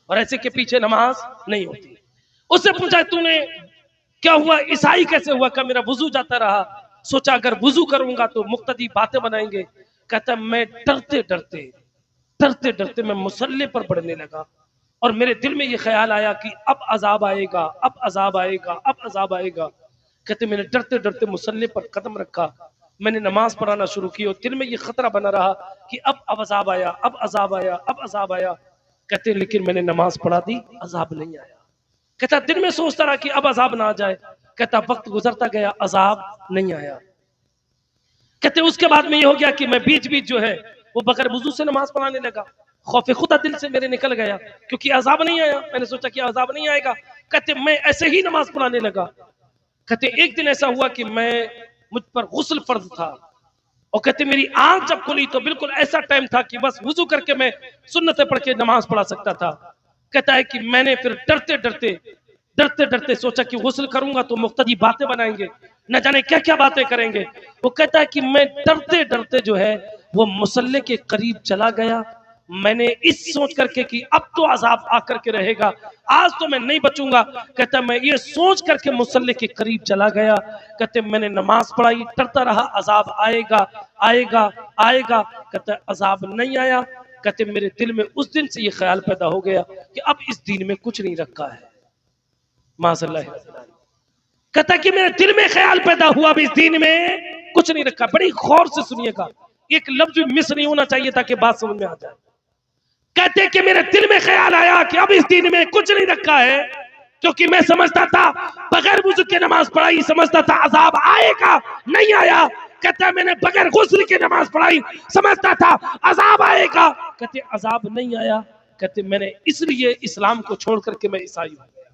اور ایسے کے پیچھے نماز نہیں ہوتی. اس سے پوچھا تُونے کیا ہوا عیسائی کیسے ہوا؟ کہ میرا وضو جاتا رہا, سوچا اگر وضو کروں گا تو مقتدی باتیں بنائیں گے. کہتا ہے میں ڈرتے ڈرتے میں مصلی پر پڑھنے لگا اور میرے دل میں یہ خیال آیا کہ اب عذاب آئے گا, اب عذاب آئے گا, اب عذاب آئے گا. کہتے میں نے ڈرتے ڈرتے مصلی پر قدم رکھا, میں نے نماز پڑھانا شروع کی اور دل میں یہ خطرہ بنا رہا کہ اب عذاب آیا, اب عذاب آیا, اب عذاب آیا. کہتے لیکن میں نے نماز پڑھا دی, عذاب نہیں آیا. کہتا دل میں سوچتا رہا کہ اب عذاب نہ آ جائے. کہتا وقت گزرتا گیا, عذاب نہیں آیا. کہتے اس کے بعد میں یہ ہو گیا کہ میں بیچ بیچ جو ہے وہ بغیر وضو سے نماز پڑھانے لگا. خوف خدا دل سے میرے نکل گیا کیونکہ عذاب نہیں آیا. میں نے سوچا کہ عذاب نہیں آئے گا. کہتے میں ایسے ہی نماز پڑھانے لگا. کہتے ایک دن ایسا ہوا کہ مجھ پر غسل فرض تھا اور کہتے میری آنکھ جب کھلی تو بالکل ایسا ٹائم تھا کہ بس وضو کر کے میں سنتیں پڑھ کے نماز پڑھا سکتا تھا. کہتا ہے کہ میں نے پھر ڈرتے ڈرتے سوچا کہ غسل کروں گا تو مقتدی باتیں بنائیں گے, نہ جانے کیا کیا باتیں کریں گے. وہ کہتا ہے کہ میں ڈرتے ڈرتے جو ہے وہ مصلی کے قریب چلا گیا. میں نے اس سوچ کر کے کہ اب تو عذاب آ کر کے رہے گا, آج تو میں نہیں بچوں گا. کہتا میں یہ سوچ کر کے مصلی کے قریب چلا گیا. کہتے میں نے نماز پڑھائی, ڈرتا رہا عذاب آئے گا آئے گا آئے گا. کہتا عذاب نہیں آیا. کہتے میرے دل میں اس دن سے یہ خیال پیدا ہو گیا کہ اب اس دین میں کچھ نہیں رکھا ہے. معاذ اللہ. کہتا کہ میرے دل میں خیال پیدا ہوا اب اس دین میں کچھ نہیں رکھا. بڑی غور سے سنیے گا, ایک لفظ بھی مس نہیں ہونا چاہیے تاکہ بات سمجھ میں آ جائے. کہتے کہ میرے دل میں خیال آیا کہ اب اس دین میں کچھ نہیں رکھا ہے, کیونکہ میں سمجھتا تھا بغیر وضو کے نماز پڑھائی, سمجھتا تھا عذاب آئے گا, نہیں آیا. کہتا میں نے بغیر غسل کے نماز پڑھائی, سمجھتا تھا عذاب آئے گا. کہتے عذاب نہیں آیا. کہتے میں نے اس لیے اسلام کو چھوڑ کر کے میں عیسائی ہو گیا,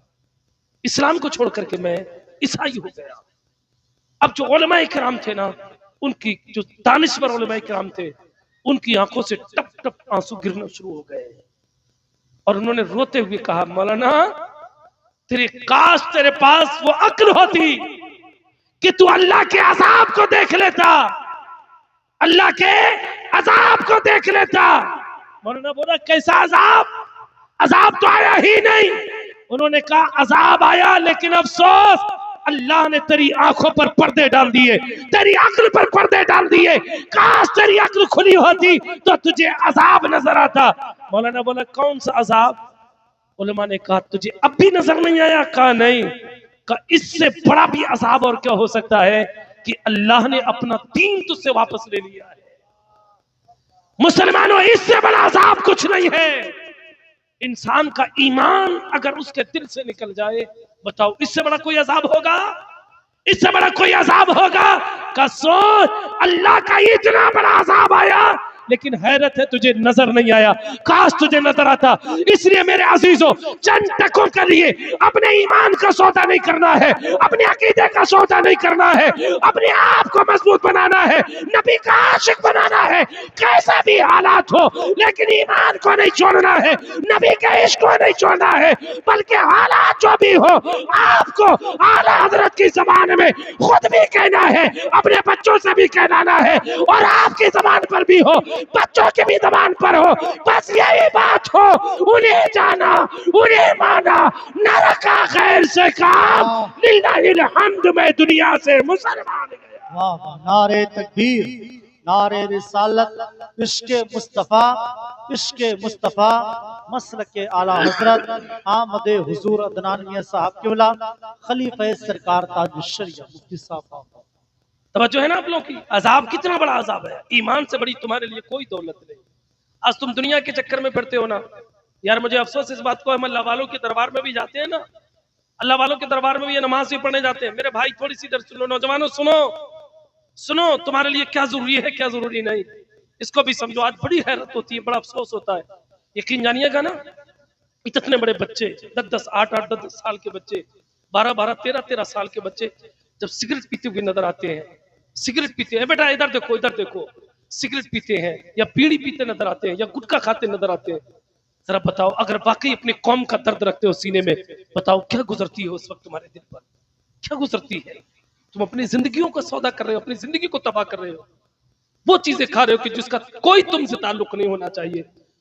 اسلام کو چھوڑ کر کے میں عیسائی ہو گیا. اب جو علماء کرام تھے نا, ان کی جو دانشور علماء کرام تھے, ان کی آنکھوں سے ٹپ ٹپ آنسو گرنا شروع ہو گئے اور انہوں نے روتے ہوئے کہا مولانا کاش تیرے پاس وہ عقل ہوتی کہ تو اللہ کے عذاب کو دیکھ لیتا, اللہ کے عذاب کو دیکھ لیتا. مولانا بولا کیسا عذاب؟ عذاب تو آیا ہی نہیں. انہوں نے کہا عذاب آیا لیکن افسوس اللہ نے تیری آنکھوں پر پردے ڈال دیے, تیری عقل پر پردے ڈال دیے. کاش تیری عقل کھلی ہوتی تو تجھے عذاب نظر آتا. مولانا بولا کون سا عذاب؟ علماء نے کہا تجھے اب بھی نظر نہیں آیا؟ کہا نہیں. کہا اس سے بڑا بھی عذاب اور کیا ہو سکتا ہے کہ اللہ نے اپنا دین تجھ سے واپس لے لیا ہے. مسلمانوں اس سے بڑا عذاب کچھ نہیں ہے. انسان کا ایمان اگر اس کے دل سے نکل جائے, بتاؤ اس سے بڑا کوئی عذاب ہوگا؟ اس سے بڑا کوئی عذاب ہوگا؟ کہ سوچ اللہ کا اتنا بڑا عذاب آیا لیکن حیرت ہے تجھے نظر نہیں آیا. کاش تجھے نظر آتا. اس لیے میرے عزیزوں چند ٹکوں کے لیے اپنے ایمان کا سودا نہیں کرنا ہے, اپنے عقیدے کا سودا نہیں کرنا ہے, اپنے آپ کو مضبوط بنانا ہے, نبی کا عاشق بنانا ہے, کیسا بھی حالات ہو لیکن ایمان کو نہیں چھوڑنا ہے, نبی کے عشق کو نہیں چھوڑنا ہے, بلکہ حالات جو بھی ہو آپ کو اعلیٰ حضرت کی زبان میں خود بھی کہنا ہے, اپنے بچوں سے بھی کہنا ہے, اور آپ کی زبان پر بھی ہو, بچوں کی بھی زبان پر ہو. بس یہی بات ہو, انہیں جانا انہیں مانا, نہ رکھا خیر سے کام, للہ الحمد میں دنیا سے مسلمان گیا. نعرہ تکبیر, نعرہ رسالت, عشق مصطفیٰ, عشق مصطفیٰ, مسلک اعلیٰ حضرت آمد حضور عدنان میاں صاحب قبلہ, خلیفہ سرکار تاج الشریعہ مفتی صاحب. توجہ ہے نا آپ لوگوں کی؟ عذاب کتنا بڑا عذاب ہے, ایمان سے بڑی تمہارے لیے کوئی دولت نہیں. آج تم دنیا کے چکر میں پھرتے ہو نا یار, مجھے افسوس اس بات کو, ہم اللہ والوں کے دربار میں بھی جاتے ہیں نا, اللہ والوں کے دربار میں بھی یہ نماز بھی پڑھنے جاتے ہیں. میرے بھائی تھوڑی سی در سنو, نوجوانوں سنو تمہارے لیے کیا ضروری ہے کیا ضروری نہیں, اس کو بھی سمجھو. آج بڑی حیرت ہوتی ہے, بڑا افسوس ہوتا ہے. یقین جانیے گا نا, اتنے بڑے بچے 10 8 10 سال کے بچے, 12 13 سال کے بچے جب سگریٹ پیتے ہوئے نظر آتے ہیں, سگریٹ پیتے ہیں, بیٹا ادھر دیکھو, سگریٹ پیتے ہیں یا بیڑی پیتے نظر آتے ہیں یا گٹکا کھاتے نظر آتے ہیں, ذرا بتاؤ اگر واقعی اپنے قوم کا درد رکھتے ہو سینے میں, بتاؤ کیا گزرتی ہے اس وقت تمہارے دل پر, کیا گزرتی ہے؟ تم اپنی زندگیوں کا سودا کر رہے ہو, اپنی زندگی کو تباہ کر رہے ہو, وہ چیزیں کھا رہے ہو کہ جس کا کوئی تم سے تعلق نہیں ہونا چاہیے.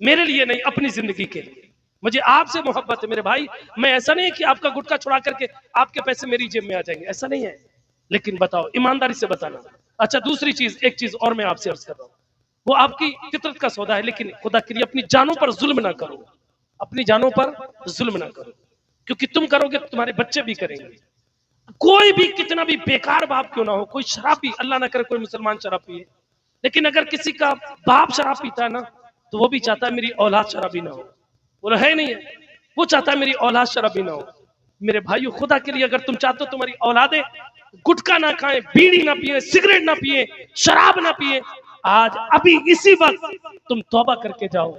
میرے لیے نہیں، اپنی زندگی کے لیے. مجھے آپ سے محبت ہے میرے بھائی. میں ایسا نہیں کہ آپ کا گٹکا چھڑا کر کے آپ کے پیسے میری جیب میں آ جائیں گے، ایسا نہیں ہے. لیکن بتاؤ ایمانداری سے بتانا. اچھا دوسری چیز، ایک چیز اور میں آپ سے عرض کر رہا ہوں، وہ آپ کی فطرت کا سودا ہے، لیکن خدا کے لیے اپنی جانوں پر ظلم نہ کرو. اپنی جانوں پر ظلم نہ کرو، کیونکہ تم کرو گے تمہارے بچے بھی کریں گے. کوئی بھی کتنا بھی بیکار باپ کیوں نہ ہو، کوئی شرابی، اللہ نہ کرے کوئی مسلمان شراب پیے، لیکن اگر کسی کا باپ شراب پیتا ہے نا تو وہ بھی چاہتا ہے میری اولاد شرابی نہ ہو. بولا ہے نہیں ہے، وہ چاہتا ہے میری اولاد شرابی نہ ہو. میرے بھائیو خدا کے لیے اگر تم چاہتے ہو تمہاری اولادیں گٹکا نہ کھائیں، بیڑی نہ پیئیں، سگریٹ نہ پیئیں، شراب نہ پیئیں، آج ابھی اسی وقت تم توبہ کر کے جاؤ.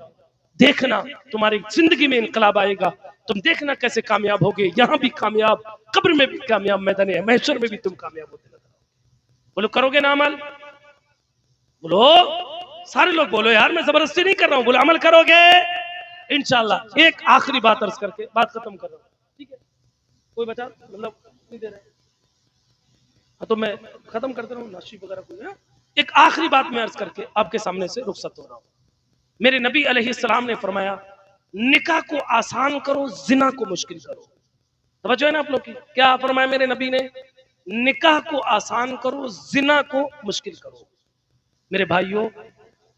دیکھنا تمہاری زندگی میں انقلاب آئے گا. تم دیکھنا کیسے کامیاب ہوگے، یہاں بھی کامیاب، قبر میں بھی کامیاب، میدان محشر میں بھی تم کامیاب ہوتے نظر آؤ. بولو کرو گے نا عمل؟ بولو سارے لوگ بولو یار، میں زبردستی نہیں کر رہا ہوں. بولو عمل کرو گے انشاءاللہ. ایک آخری بات عرض کر کے بات ختم کر رہا ہوں، ٹھیک ہے؟ کوئی بتا مطلب نہیں دے رہا ہے تو میں ختم کرتا رہا ہوں، ناشی وغیرہ کوئی. ایک آخری بات میں عرض کر کے آپ کے سامنے سے رخصت ہو رہا ہوں. میرے نبی علیہ السلام نے فرمایا نکاح کو آسان کرو، زنا کو مشکل کرو. توجہ ہے نا آپ لوگ کی؟ کیا فرمایا میرے نبی نے؟ نکاح کو آسان کرو، زنا کو مشکل کرو. میرے بھائیوں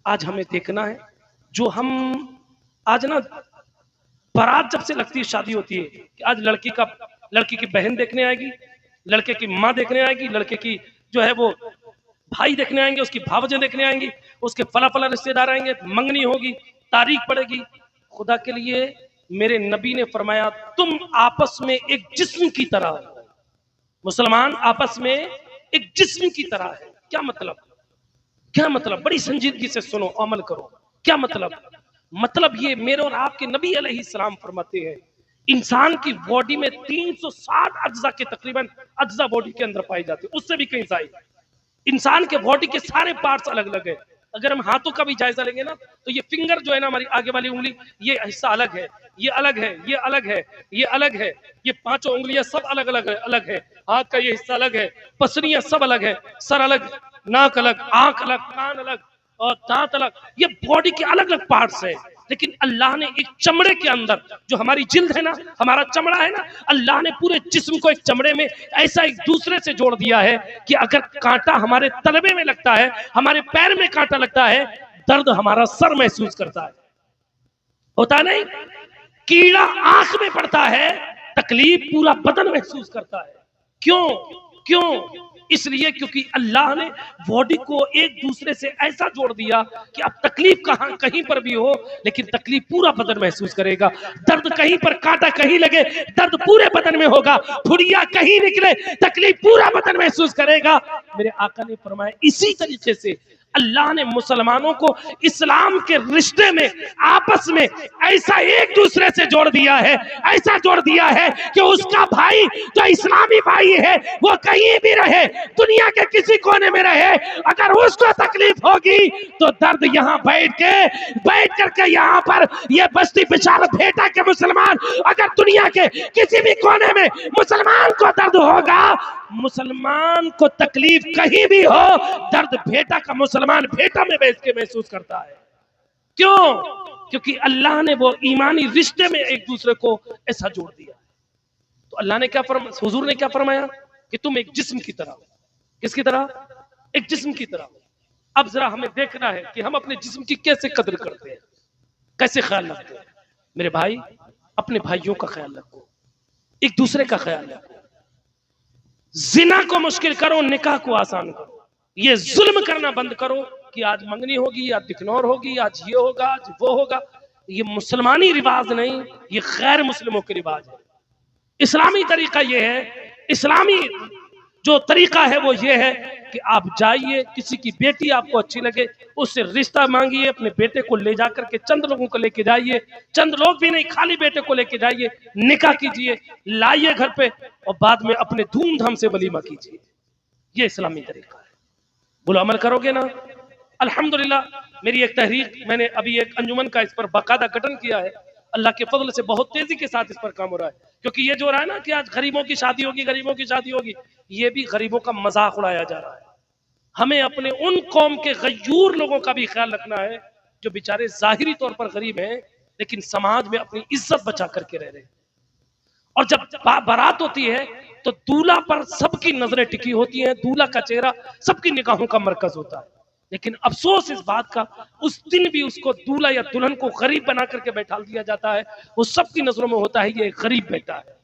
آج ہمیں دیکھنا ہے، جو ہم آج نا بارات جب سے لگتی ہے شادی ہوتی ہے کہ آج لڑکی کی بہن دیکھنے آئے گی، لڑکے کی ماں دیکھنے آئے گی، لڑکے کی جو ہے وہ بھائی دیکھنے آئیں گے، اس کی بھاوجیں دیکھنے آئیں گی، اس کے فلا فلا رشتے دار آئیں گے، منگنی ہوگی، تاریخ پڑے گی. خدا کے لیے میرے نبی نے فرمایا تم آپس میں ایک جسم کی طرح ہو. مسلمان آپس میں ایک جسم کی طرح ہے. کیا مطلب؟ کیا مطلب؟ بڑی سنجیدگی سے سنو، عمل کرو. کیا مطلب؟ مطلب یہ میرے اور آپ کے نبی علیہ السلام فرماتے ہیں انسان کی باڈی میں 360 اجزاء کے تقریباً اجزاء باڈی کے اندر پائی جاتی ہے، اس سے بھی کہیں زائد. انسان کے باڈی کے سارے پارٹس الگ الگ ہیں. اگر ہم ہاتھوں کا بھی جائزہ لیں گے نا تو یہ فنگر جو ہے نا ہماری آگے والی انگلی، یہ حصہ الگ ہے، یہ الگ ہے، یہ الگ ہے، یہ الگ ہے، یہ پانچوں انگلیاں سب الگ الگ ہے. ہاتھ کا یہ حصہ الگ ہے، پسلیاں سب الگ ہے، سر الگ، ناک الگ، آنکھ الگ، کان الگ اور دانت الگ. یہ باڈی کے الگ الگ پارٹس ہیں. لیکن اللہ نے ایک چمڑے کے اندر، جو ہماری جلد ہے نا، ہمارا چمڑا ہے نا، اللہ نے پورے جسم کو ایک چمڑے میں ایسا ایک دوسرے سے جوڑ دیا ہے کہ اگر کانٹا ہمارے تلوے میں لگتا ہے، ہمارے پیر میں کانٹا لگتا ہے، درد ہمارا سر محسوس کرتا ہے. ہوتا نہیں؟ کیڑا آنکھ میں پڑتا ہے، تکلیف پورا بدن محسوس کرتا ہے. کیوں؟ اس لیے کیونکہ اللہ نے باڈی کو ایک دوسرے سے ایسا جوڑ دیا کہ اب تکلیف کہیں پر بھی ہو لیکن تکلیف پورا بدن محسوس کرے گا. درد کہیں پر، کانٹا کہیں لگے، درد پورے بدن میں ہوگا. پھڑیا کہیں نکلے، تکلیف پورا بدن محسوس کرے گا. میرے آقا نے فرمایا اسی طریقے سے اللہ نے مسلمانوں کو اسلام کے رشتے میں آپس میں ایسا ایک دوسرے سے جوڑ دیا ہے، ایسا جوڑ دیا ہے کہ اس کا بھائی جو اسلامی بھائی ہے وہ کہیں بھی رہے، دنیا کے کسی کونے میں رہے، اگر اس کو تکلیف ہوگی تو درد یہاں بیٹھ کر کے یہاں پر یہ بستی بچار بھیٹا کے مسلمان اگر دنیا کے کسی بھی کونے میں مسلمان کو درد ہوگا، مسلمان کو تکلیف کہیں بھی ہو، درد بھیٹا کا مسلمان بھیٹا میں بیٹھ کے محسوس کرتا ہے. کیونکہ اللہ نے وہ ایمانی رشتے میں ایک دوسرے کو ایسا جوڑ دیا. تو اللہ نے کیا فرمایا، حضور نے کیا فرمایا کہ تم ایک جسم کی طرح. کس کی طرح؟ ایک جسم کی طرح. اب ذرا ہمیں دیکھنا ہے کہ ہم اپنے جسم کی کیسے قدر کرتے ہیں، کیسے خیال رکھتے ہیں. میرے بھائی اپنے بھائیوں کا خیال رکھو، ایک دوسرے کا خیال رکھو. زنا کو مشکل کرو، نکاح کو آسان کرو. یہ ظلم کرنا بند کرو کہ آج منگنی ہوگی، آج دکنور ہوگی، آج یہ ہوگا، آج وہ ہوگا. یہ مسلمانی رواج نہیں، یہ غیر مسلموں کے رواج ہے. اسلامی طریقہ یہ ہے، اسلامی جو طریقہ ہے وہ یہ ہے کہ آپ جائیے، کسی کی بیٹی آپ کو اچھی لگے اس سے رشتہ مانگیے، اپنے بیٹے کو لے جا کر کے چند لوگوں کو لے کے جائیے، چند لوگ بھی نہیں، خالی بیٹے کو لے کے جائیے، نکاح کیجیے، لائیے گھر پہ اور بعد میں اپنے دھوم دھام سے ولیمہ کیجیے. یہ اسلامی طریقہ ہے. بولو عمل کرو گے نا؟ الحمدللہ میری ایک تحریک، میں نے ابھی ایک انجمن کا اس پر باقاعدہ گٹھن کیا ہے. اللہ کے فضل سے بہت تیزی کے ساتھ اس پر کام ہو رہا ہے. کیونکہ یہ جو ہو رہا ہے نا کہ آج غریبوں کی شادی ہوگی، غریبوں کی شادی ہوگی، یہ بھی غریبوں کا مذاق اڑایا جا رہا ہے. ہمیں اپنے ان قوم کے غیور لوگوں کا بھی خیال رکھنا ہے جو بیچارے ظاہری طور پر غریب ہیں لیکن سماج میں اپنی عزت بچا کر کے رہ رہے ہیں. اور جب بارات ہوتی ہے تو دولہا پر سب کی نظریں ٹکی ہوتی ہیں, دولہا کا چہرہ سب کی نگاہوں کا مرکز ہوتا ہے. لیکن افسوس اس بات کا, اس دن بھی اس کو دولہا یا دلہن کو غریب بنا کر کے بیٹھا دیا جاتا ہے. وہ سب کی نظروں میں ہوتا ہے یہ ایک غریب بیٹا ہے.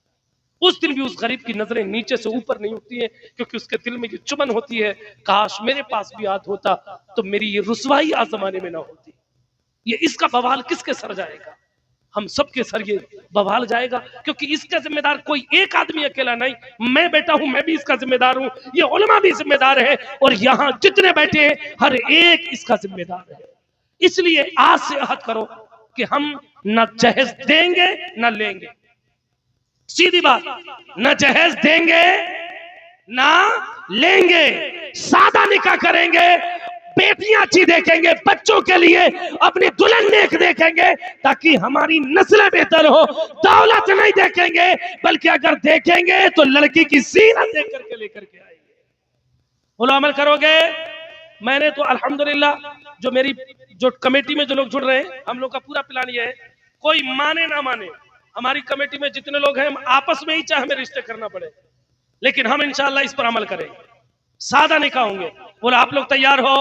اس دن بھی اس غریب کی نظریں نیچے سے اوپر نہیں ہوتی ہیں, کیونکہ اس کے دل میں یہ چمن ہوتی ہے, کاش میرے پاس بھی ہاتھ ہوتا تو میری یہ رسوائی آج زمانے میں نہ ہوتی. یہ اس کا بوال کس کے سر جائے گا؟ ہم سب کے سر یہ بوال جائے گا, کیونکہ اس کا ذمہ دار کوئی ایک آدمی اکیلا نہیں. میں بیٹا ہوں, میں بھی اس کا ذمہ دار ہوں, یہ علماء بھی ذمہ دار ہے, اور یہاں جتنے بیٹھے ہیں ہر ایک اس کا ذمہ دار ہے. اس لیے آج سے عہد کرو کہ ہم نہ جہیز دیں گے نہ لیں گے. سیدھی بات, نہ جہیز دیں گے نہ لیں گے, سادہ نکاح کریں گے, بیٹیاں اچھی دیکھیں گے, بچوں کے لیے اپنی دلہن نیک دیکھیں گے تاکہ ہماری نسلیں بہتر ہو. دولت نہیں دیکھیں گے, بلکہ اگر دیکھیں گے تو لڑکی کی سیرت دیکھ کر کے لے کر کے آئیں گے. بولو عمل کرو گے؟ میں نے تو الحمدللہ جو کمیٹی میں جو لوگ جڑ رہے ہیں, ہم لوگ کا پورا پلان یہ ہے, کوئی مانے نہ مانے, ہماری کمیٹی میں جتنے لوگ ہیں ہم آپس میں ہی چاہے ہمیں رشتے کرنا پڑے, لیکن ہم انشاءاللہ اس پر عمل کریں گے. سادہ نکاح ہوں گے. بولا آپ لوگ تیار ہو؟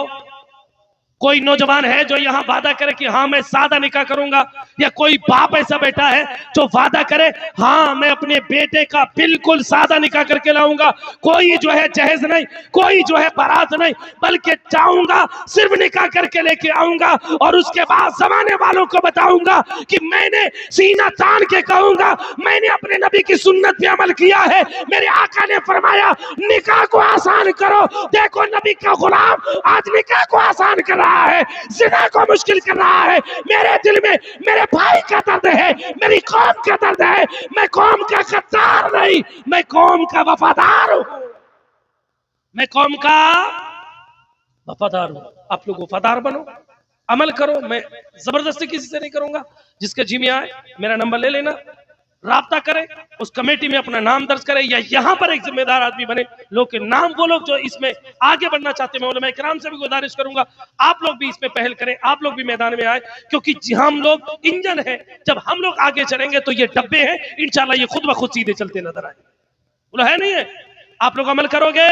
کوئی نوجوان ہے جو یہاں وعدہ کرے کہ ہاں میں سادہ نکاح کروں گا, یا کوئی باپ ایسا بیٹا ہے جو وعدہ کرے ہاں میں اپنے بیٹے کا بالکل سادہ نکاح کر کے لاؤں گا, کوئی جو ہے جہیز نہیں, کوئی جو ہے بارات نہیں, بلکہ جاؤں گا صرف نکاح کر کے لے کے آؤں گا, اور اس کے بعد زمانے والوں کو بتاؤں گا کہ میں نے سینہ تان کے کہوں گا میں نے اپنے نبی کی سنت پہ عمل کیا ہے. میرے آقا نے فرمایا نکاح کو آسان کرو, دیکھو نبی کا غلام آج نکاح کو آسان کر رہا ہے, زنا کو مشکل کر رہا ہے. میرے دل میں میرے بھائی کا درد ہے, میری قوم کا درد ہے. میں قوم کا غدار نہیں, میں قوم کا وفادار ہوں, میں قوم کا وفادار ہوں. آپ لوگ وفادار بنو, عمل کرو. میں زبردستی کسی سے نہیں کروں گا. جس کے جی میں آئے میرا نمبر لے لینا, رابطہ کرے, اس کمیٹی میں اپنا نام درج کرے, یا یہاں پر ایک ذمہ دار آدمی بنے. لوگ کے نام وہ لوگ جو اس میں آگے بڑھنا چاہتے ہیں, میں اکرام سے بھی گزارش کروں گا آپ لوگ بھی اس میں پہل کریں, آپ لوگ بھی میدان میں آئے, کیونکہ ہم لوگ انجن ہیں. جب ہم لوگ آگے چلیں گے تو یہ ڈبے ہیں انشاءاللہ یہ خود بخود سیدھے چلتے نظر آئیں گے. بولا ہے نہیں ہے؟ آپ لوگ عمل کرو گے,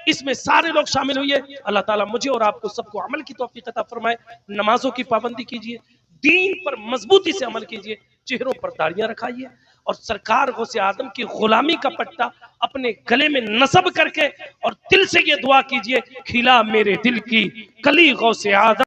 اس میں سارے لوگ شامل ہوئیے. اللہ تعالیٰ مجھے اور آپ کو سب کو عمل کی توفیق عطا فرمائے. نمازوں کی پابندی کیجئے, دین پر مضبوطی سے عمل کیجئے, چہروں پر داڑیاں رکھائیے, اور سرکار غوث آدم کی غلامی کا پٹا اپنے گلے میں نصب کر کے اور دل سے یہ دعا کیجئے, کھلا میرے دل کی کلی غوث آدم.